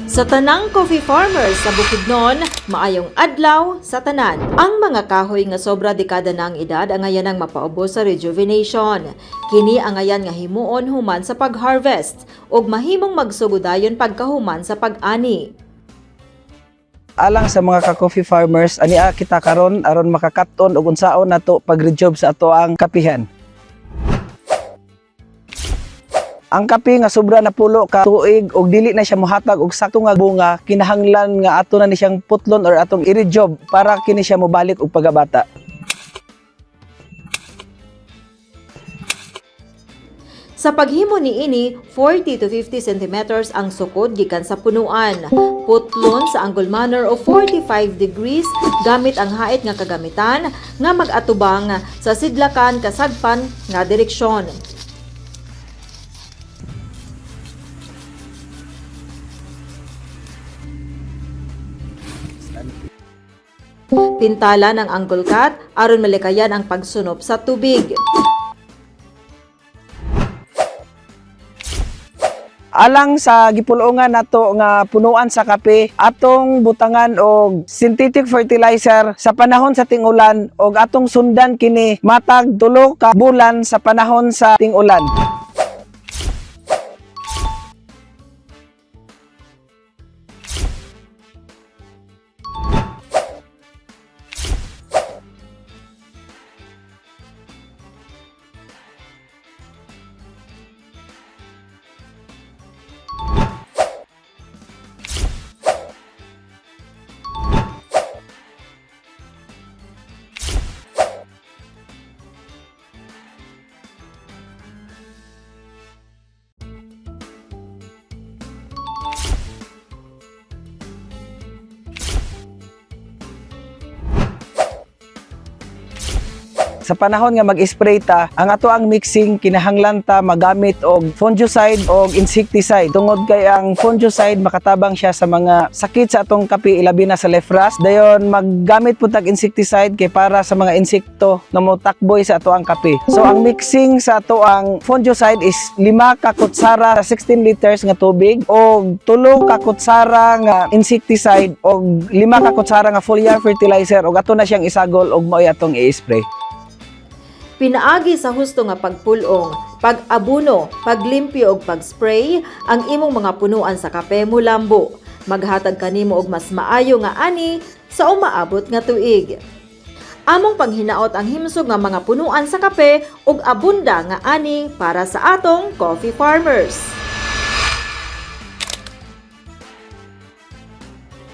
Sa tanang coffee farmers sa Bukidnon, maayong adlaw sa tanan. Ang mga kahoy nga sobra dekada na ang edad ang ngayon ang mapaubos sa rejuvenation. Kini ang ngayon nga himuon human sa pag-harvest ug mahimong magsugudayon pagkahuman sa pag-ani. Alang sa mga ka-coffee farmers, ania kita karon aron makakaton og unsaon nato pag-rejob sa ato ang kapihan. Ang kape nga sobra na pulo ka tuig og dili na siya mohatag og sakto nga bunga, kinahanglan nga ato na ni siyang putlon or atong i-rejob para kini siya mobalik og pagabata. Sa paghimo niini, 40 to 50 centimeters ang sukod gikan sa punuan. Putlon sa angle manner o 45 degrees gamit ang hait nga kagamitan nga mag-atubang sa sidlakan kasagpan nga direksyon. Pintala ng angle cut aron malikayan ang pagsunop sa tubig. Alang sa gipulungan nato nga punuan sa kape, atong butangan og synthetic fertilizer sa panahon sa ting-ulan og atong sundan kini matag tulo ka bulan sa panahon sa ting-ulan. Sa panahon nga mag-spray ta, ang ato ang mixing kinahanglan ta magamit og fungicide og insecticide. Tungod kay ang fungicide makatabang siya sa mga sakit sa atong kape ilabi na sa leaf rust. Dayon maggamit pud tag insecticide kay para sa mga insekto nga motakboy sa ato ang kape. So ang mixing sa ato ang fungicide is 5 ka kutsara sa 16 liters nga tubig og 3 ka kutsara nga insecticide og 5 ka kutsara nga foliar fertilizer og ato na siyang isagol og maoy atong i-spray. Pinaagi sa husto nga pagpulong, pag-abuno, paglimpyo ug pag-spray ang imong mga punuan sa kape mulambo. Maghatag kanimo og mas maayo nga ani sa umaabot nga tuig. Among panghinaot ang himsog nga mga punuan sa kape ug abunda nga ani para sa atong coffee farmers.